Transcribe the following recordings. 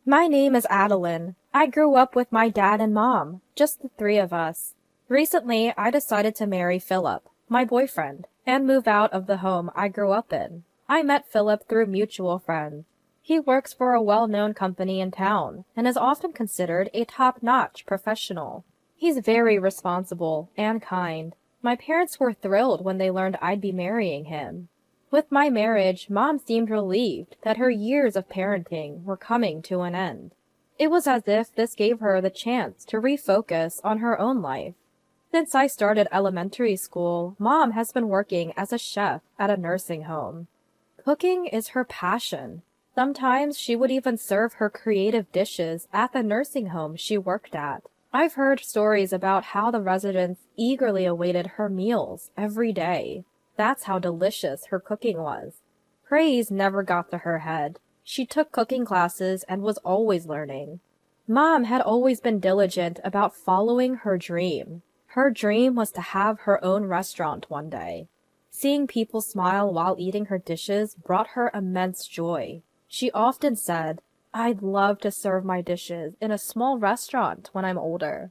My name is Adeline. I grew up with my dad and mom, just the three of us. Recently, I decided to marry Philip, my boyfriend, and move out of the home I grew up in. I met Philip through mutual friends. He works for a well-known company in town and is often considered a top-notch professional. He's very responsible and kind. My parents were thrilled when they learned I'd be marrying him. With my marriage, Mom seemed relieved that her years of parenting were coming to an end. It was as if this gave her the chance to refocus on her own life. Since I started elementary school, Mom has been working as a chef at a nursing home. Cooking is her passion. Sometimes she would even serve her creative dishes at the nursing home she worked at. I've heard stories about how the residents eagerly awaited her meals every day. That's how delicious her cooking was. Praise never got to her head. She took cooking classes and was always learning. Mom had always been diligent about following her dream. Her dream was to have her own restaurant one day. Seeing people smile while eating her dishes brought her immense joy. She often said, "I'd love to serve my dishes in a small restaurant when I'm older."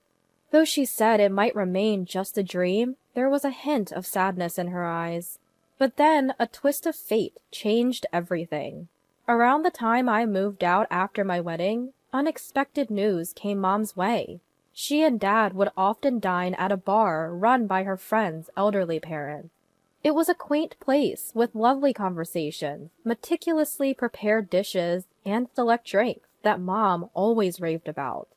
Though she said it might remain just a dream, there was a hint of sadness in her eyes. But then a twist of fate changed everything. Around the time I moved out after my wedding, unexpected news came Mom's way. She and Dad would often dine at a bar run by her friend's elderly parents. It was a quaint place with lovely conversations, meticulously prepared dishes, and select drinks that Mom always raved about.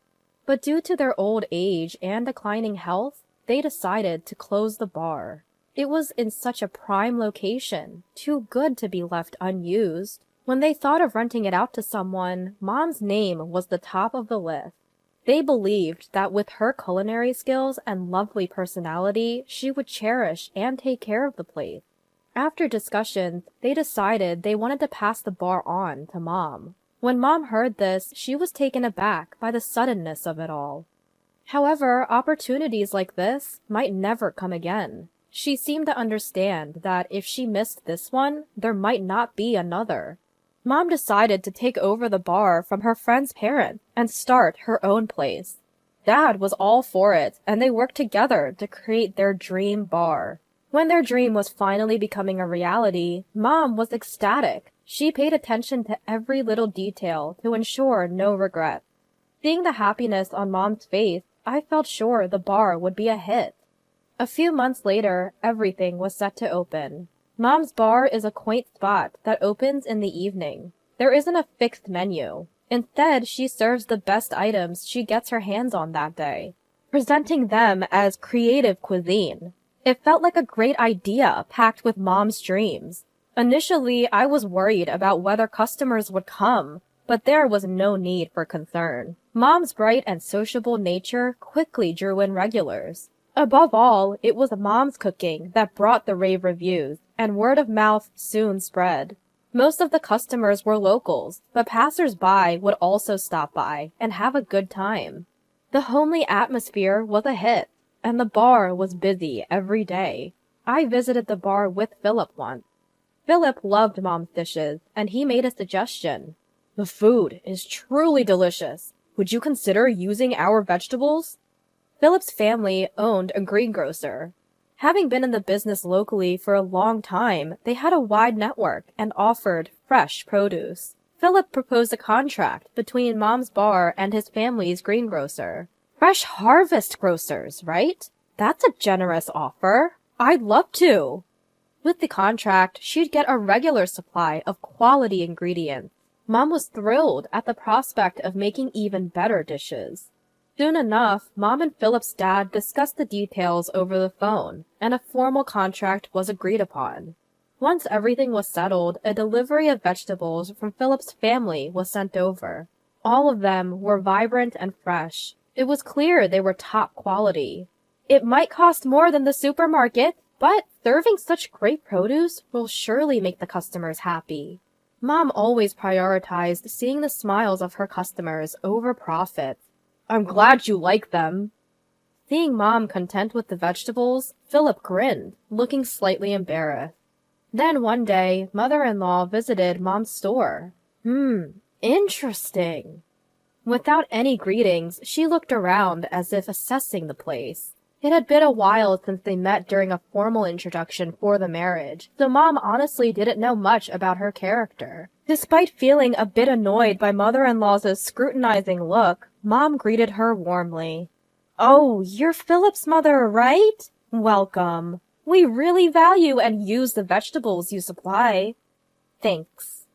But due to their old age and declining health, they decided to close the bar. It was in such a prime location, too good to be left unused. When they thought of renting it out to someone, Mom's name was the top of the list. They believed that with her culinary skills and lovely personality, she would cherish and take care of the place. After discussions, they decided they wanted to pass the bar on to Mom. When Mom heard this, she was taken aback by the suddenness of it all. However, opportunities like this might never come again. She seemed to understand that if she missed this one, there might not be another. Mom decided to take over the bar from her friend's parents and start her own place. Dad was all for it, and they worked together to create their dream bar. When their dream was finally becoming a reality, Mom was ecstatic. She paid attention to every little detail to ensure no regret. Seeing the happiness on Mom's face, I felt sure the bar would be a hit. A few months later, everything was set to open. Mom's bar is a quaint spot that opens in the evening. There isn't a fixed menu. Instead, she serves the best items she gets her hands on that day, presenting them as creative cuisine. It felt like a great idea packed with Mom's dreams. Initially, I was worried about whether customers would come, but there was no need for concern. Mom's bright and sociable nature quickly drew in regulars. Above all, it was Mom's cooking that brought the rave reviews, and word of mouth soon spread. Most of the customers were locals, but passers-by would also stop by and have a good time. The homely atmosphere was a hit, and the bar was busy every day. I visited the bar with Philip once. Philip loved Mom's dishes, and he made a suggestion. "The food is truly delicious. Would you consider using our vegetables?" Philip's family owned a greengrocer. Having been in the business locally for a long time, they had a wide network and offered fresh produce. Philip proposed a contract between Mom's bar and his family's greengrocer. Fresh Harvest Grocers, right? That's a generous offer. I'd love to. With the contract, she'd get a regular supply of quality ingredients. Mom was thrilled at the prospect of making even better dishes. Soon enough, Mom and Philip's dad discussed the details over the phone, and a formal contract was agreed upon. Once everything was settled, a delivery of vegetables from Philip's family was sent over. All of them were vibrant and fresh. It was clear they were top quality. It might cost more than the supermarket, but serving such great produce will surely make the customers happy. Mom always prioritized seeing the smiles of her customers over profits. "I'm glad you like them." Seeing Mom content with the vegetables, Philip grinned, looking slightly embarrassed. Then one day, Mother-in-law visited Mom's store. Interesting. Without any greetings, she looked around as if assessing the place. It had been a while since they met during a formal introduction for the marriage, so Mom honestly didn't know much about her character. Despite feeling a bit annoyed by mother-in-law's scrutinizing look, Mom greeted her warmly. "Oh, you're Philip's mother, right? Welcome. We really value and use the vegetables you supply." "Thanks,"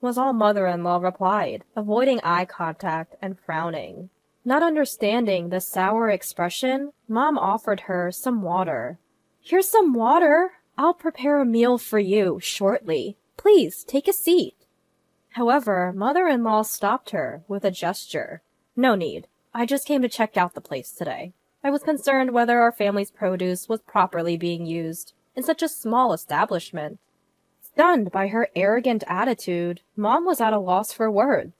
was all mother-in-law replied, avoiding eye contact and frowning. Not understanding the sour expression, Mom offered her some water. "Here's some water. I'll prepare a meal for you shortly. Please take a seat." However, mother-in-law stopped her with a gesture. "No need. I just came to check out the place today. I was concerned whether our family's produce was properly being used in such a small establishment." Stunned by her arrogant attitude, Mom was at a loss for words.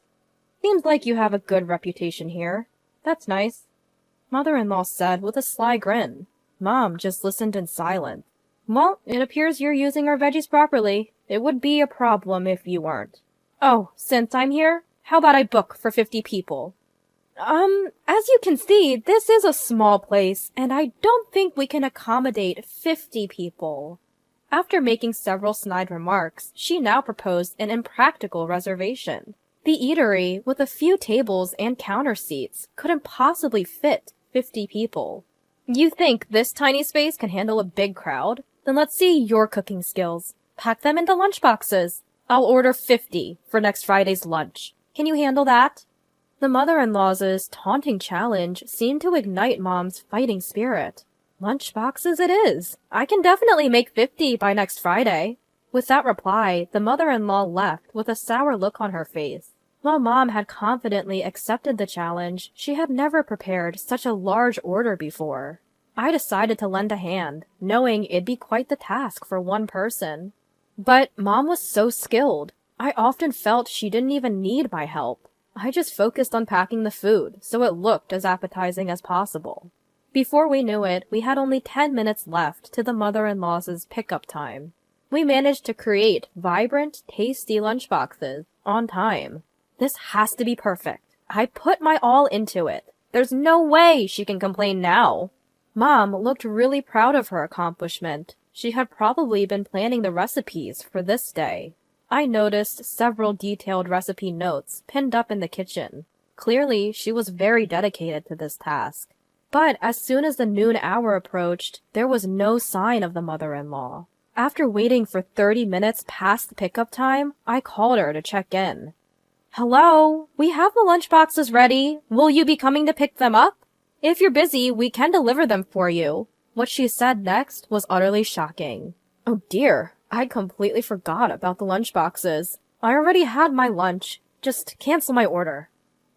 "Seems like you have a good reputation here. That's nice," mother-in-law said with a sly grin. Mom just listened in silence. "Well, it appears you're using our veggies properly. It would be a problem if you weren't. Oh, since I'm here, how about I book for 50 people? As you can see, this is a small place, and I don't think we can accommodate 50 people." After making several snide remarks, she now proposed an impractical reservation. The eatery, with a few tables and counter seats, couldn't possibly fit 50 people. "You think this tiny space can handle a big crowd? Then let's see your cooking skills. Pack them into lunchboxes. I'll order 50 for next Friday's lunch. Can you handle that?" The mother-in-law's taunting challenge seemed to ignite Mom's fighting spirit. "Lunchboxes it is. I can definitely make 50 by next Friday." With that reply, the mother-in-law left with a sour look on her face. While Mom had confidently accepted the challenge, she had never prepared such a large order before. I decided to lend a hand, knowing it'd be quite the task for one person. But Mom was so skilled. I often felt she didn't even need my help. I just focused on packing the food, so it looked as appetizing as possible. Before we knew it, we had only 10 minutes left to the mother-in-law's pickup time. We managed to create vibrant, tasty lunchboxes on time. This has to be perfect. I put my all into it. There's no way she can complain now. Mom looked really proud of her accomplishment. She had probably been planning the recipes for this day. I noticed several detailed recipe notes pinned up in the kitchen. Clearly, she was very dedicated to this task. But as soon as the noon hour approached, there was no sign of the mother-in-law. After waiting for 30 minutes past the pickup time, I called her to check in. "Hello, we have the lunchboxes ready. Will you be coming to pick them up? If you're busy, we can deliver them for you." What she said next was utterly shocking. Oh dear, I completely forgot about the lunchboxes. I already had my lunch. Just cancel my order.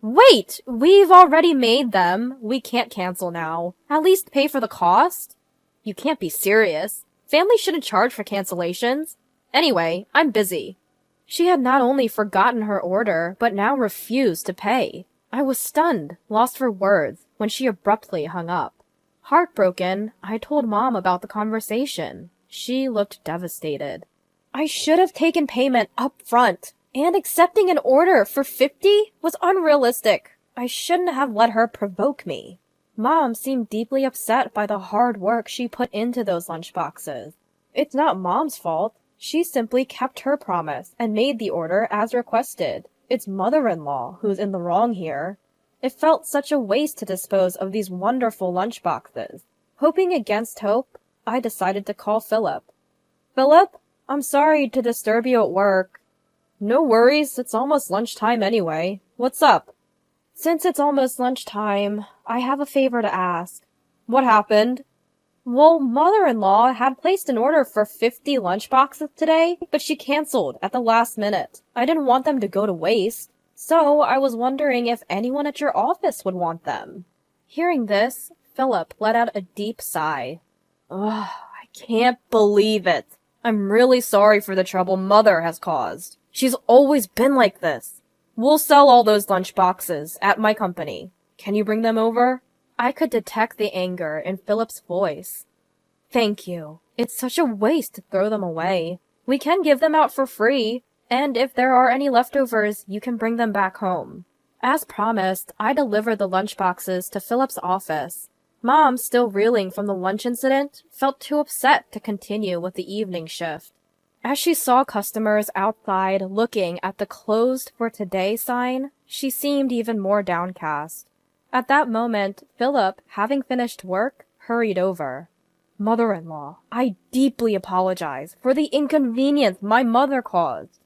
"Wait, we've already made them. We can't cancel now. At least pay for the cost." You can't be serious. Families shouldn't charge for cancellations. Anyway, I'm busy. She had not only forgotten her order, but now refused to pay. I was stunned, lost for words, when she abruptly hung up. Heartbroken, I told Mom about the conversation. She looked devastated. "I should have taken payment up front, and accepting an order for 50 was unrealistic. I shouldn't have let her provoke me." Mom seemed deeply upset by the hard work she put into those lunchboxes. It's not Mom's fault. She simply kept her promise and made the order as requested. It's mother-in-law who's in the wrong here. It felt such a waste to dispose of these wonderful lunchboxes. Hoping against hope, I decided to call Philip. "Philip, I'm sorry to disturb you at work." "No worries, it's almost lunchtime anyway. What's up?" "Since it's almost lunchtime, I have a favor to ask." "What happened?" "Well, mother-in-law had placed an order for 50 lunchboxes today, but she canceled at the last minute. I didn't want them to go to waste, so I was wondering if anyone at your office would want them." Hearing this, Philip let out a deep sigh. "Ugh, I can't believe it. I'm really sorry for the trouble Mother has caused. She's always been like this. We'll sell all those lunchboxes at my company. Can you bring them over?" I could detect the anger in Philip's voice. "Thank you. It's such a waste to throw them away. We can give them out for free, and if there are any leftovers, you can bring them back home." As promised, I delivered the lunchboxes to Philip's office. Mom, still reeling from the lunch incident, felt too upset to continue with the evening shift. As she saw customers outside looking at the closed for today sign, she seemed even more downcast. At that moment, Philip, having finished work, hurried over. Mother-in-law, I deeply apologize for the inconvenience my mother caused.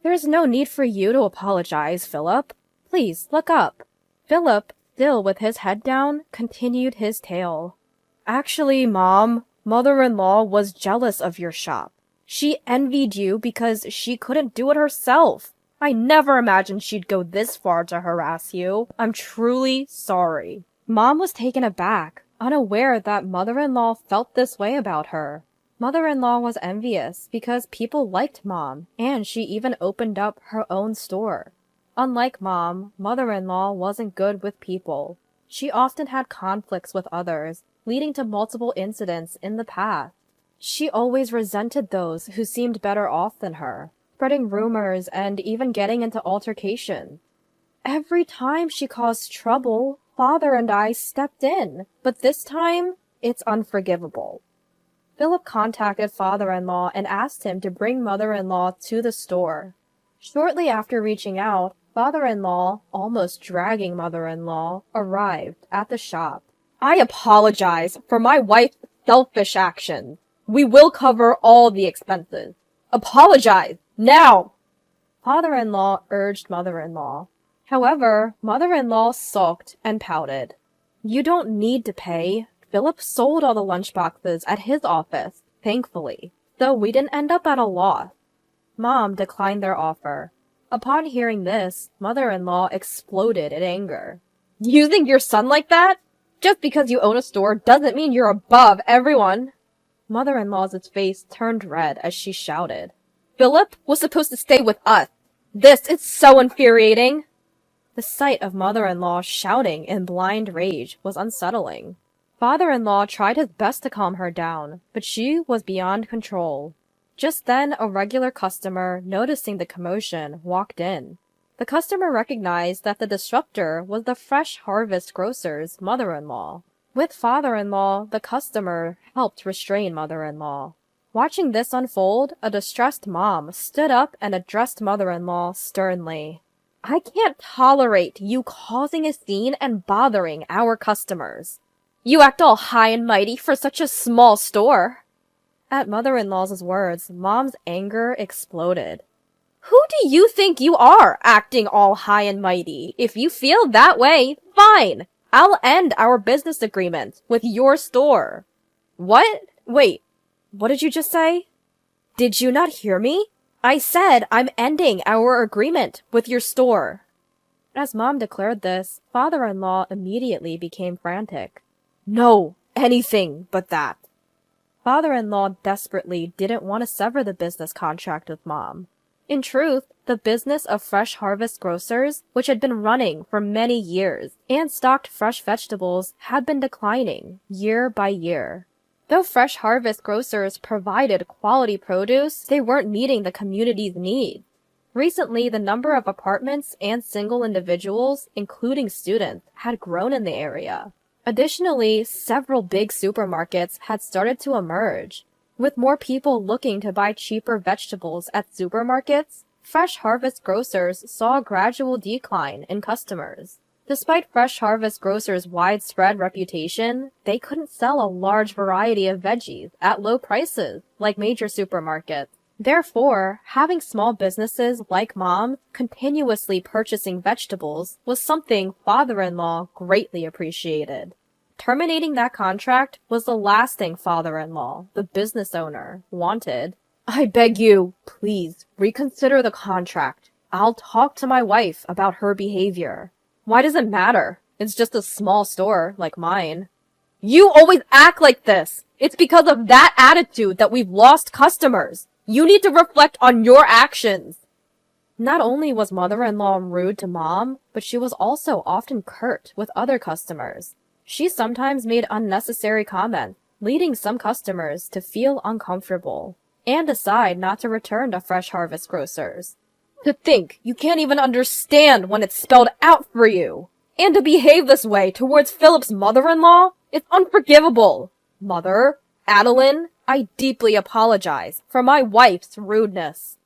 There's no need for you to apologize, Philip. Please, look up. Philip, still with his head down, continued his tale. Actually, Mom, mother-in-law was jealous of your shop. She envied you because she couldn't do it herself. I never imagined she'd go this far to harass you. I'm truly sorry. Mom was taken aback, unaware that mother-in-law felt this way about her. Mother-in-law was envious because people liked Mom, and she even opened up her own store. Unlike Mom, mother-in-law wasn't good with people. She often had conflicts with others, leading to multiple incidents in the past. She always resented those who seemed better off than her, spreading rumors and even getting into altercations. Every time she caused trouble, Father and I stepped in, but this time, it's unforgivable. Philip contacted father-in-law and asked him to bring mother-in-law to the store. Shortly after reaching out, father-in-law, almost dragging mother-in-law, arrived at the shop. I apologize for my wife's selfish actions. We will cover all the expenses. Apologize, now! Father-in-law urged mother-in-law. However, mother-in-law sulked and pouted. You don't need to pay. Philip sold all the lunchboxes at his office, thankfully, though we didn't end up at a loss. Mom declined their offer. Upon hearing this, mother-in-law exploded in anger. You think your son like that? Just because you own a store doesn't mean you're above everyone. Mother-in-law's face turned red as she shouted. Philip was supposed to stay with us. This is so infuriating. The sight of mother-in-law shouting in blind rage was unsettling. Father-in-law tried his best to calm her down, but she was beyond control. Just then, a regular customer, noticing the commotion, walked in. The customer recognized that the disruptor was the Fresh Harvest Grocer's mother-in-law. With father-in-law, the customer helped restrain mother-in-law. Watching this unfold, a distressed mom stood up and addressed mother-in-law sternly. I can't tolerate you causing a scene and bothering our customers. You act all high and mighty for such a small store. At mother-in-law's words, Mom's anger exploded. Who do you think you are, acting all high and mighty? If you feel that way, fine. I'll end our business agreement with your store. What? Wait, what did you just say? Did you not hear me? I said I'm ending our agreement with your store. As Mom declared this, father-in-law immediately became frantic. No, anything but that. Father-in-law desperately didn't want to sever the business contract with Mom. In truth, the business of Fresh Harvest Grocers, which had been running for many years and stocked fresh vegetables, had been declining year by year. Though Fresh Harvest Grocers provided quality produce, they weren't meeting the community's needs. Recently, the number of apartments and single individuals, including students, had grown in the area. Additionally, several big supermarkets had started to emerge. With more people looking to buy cheaper vegetables at supermarkets, Fresh Harvest Grocers saw a gradual decline in customers. Despite Fresh Harvest Grocers' widespread reputation, they couldn't sell a large variety of veggies at low prices like major supermarkets. Therefore, having small businesses like Mom continuously purchasing vegetables was something father-in-law greatly appreciated. Terminating that contract was the last thing father-in-law, the business owner, wanted. I beg you, please, reconsider the contract. I'll talk to my wife about her behavior. Why does it matter? It's just a small store like mine. You always act like this. It's because of that attitude that we've lost customers. You need to reflect on your actions. Not only was mother-in-law rude to Mom, but she was also often curt with other customers. She sometimes made unnecessary comments, leading some customers to feel uncomfortable and decide not to return to Fresh Harvest Grocers. To think you can't even understand when it's spelled out for you. And to behave this way towards Philip's mother-in-law is unforgivable. Mother, Adeline, I deeply apologize for my wife's rudeness.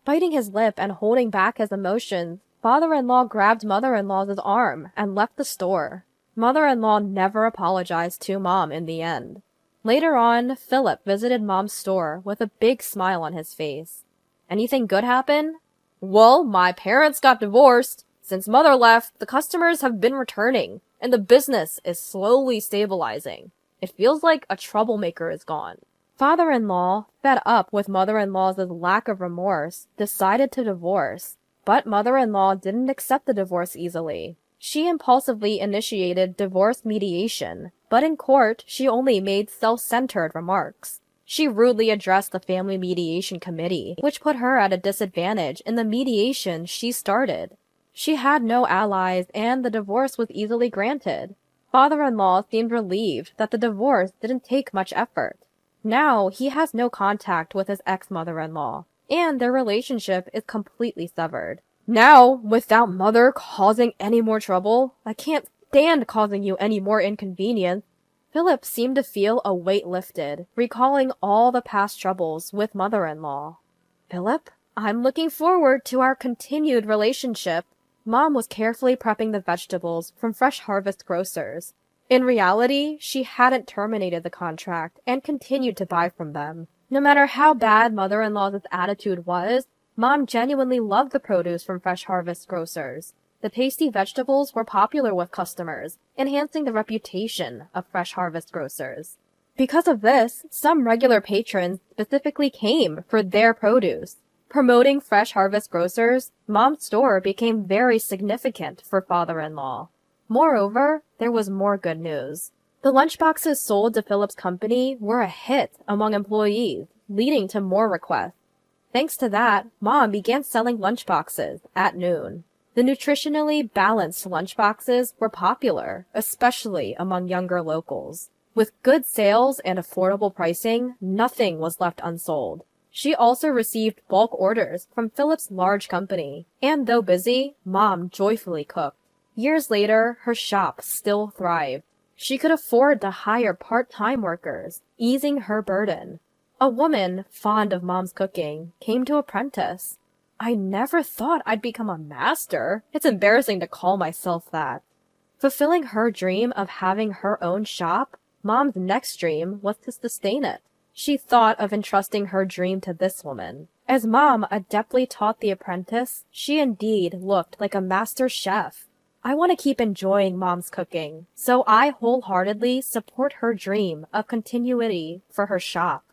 Biting his lip and holding back his emotions, father-in-law grabbed mother-in-law's arm and left the store. Mother-in-law never apologized to Mom in the end. Later on, Philip visited Mom's store with a big smile on his face. Anything good happen? Well, my parents got divorced. Since Mother left, the customers have been returning, and the business is slowly stabilizing. It feels like a troublemaker is gone. Father-in-law, fed up with mother-in-law's lack of remorse, decided to divorce. But mother-in-law didn't accept the divorce easily. She impulsively initiated divorce mediation, but in court, she only made self-centered remarks. She rudely addressed the family mediation committee, which put her at a disadvantage in the mediation she started. She had no allies, and the divorce was easily granted. Father-in-law seemed relieved that the divorce didn't take much effort. Now, he has no contact with his ex-mother-in-law, and their relationship is completely severed. Now, without Mother causing any more trouble, I can't stand causing you any more inconvenience. Philip seemed to feel a weight lifted, recalling all the past troubles with mother-in-law. Philip, I'm looking forward to our continued relationship. Mom was carefully prepping the vegetables from Fresh Harvest Grocers. In reality, she hadn't terminated the contract and continued to buy from them. No matter how bad mother-in-law's attitude was, Mom genuinely loved the produce from Fresh Harvest Grocers. The tasty vegetables were popular with customers, enhancing the reputation of Fresh Harvest Grocers. Because of this, some regular patrons specifically came for their produce. Promoting Fresh Harvest Grocers, Mom's store became very significant for father-in-law. Moreover, there was more good news. The lunchboxes sold to Philip's company were a hit among employees, leading to more requests. Thanks to that, Mom began selling lunchboxes at noon. The nutritionally balanced lunchboxes were popular, especially among younger locals. With good sales and affordable pricing, nothing was left unsold. She also received bulk orders from Philip's large company, and though busy, Mom joyfully cooked. Years later, her shop still thrived. She could afford to hire part-time workers, easing her burden. A woman, fond of Mom's cooking, came to apprentice. I never thought I'd become a master. It's embarrassing to call myself that. Fulfilling her dream of having her own shop, Mom's next dream was to sustain it. She thought of entrusting her dream to this woman. As Mom adeptly taught the apprentice, she indeed looked like a master chef. I want to keep enjoying Mom's cooking, so I wholeheartedly support her dream of continuity for her shop.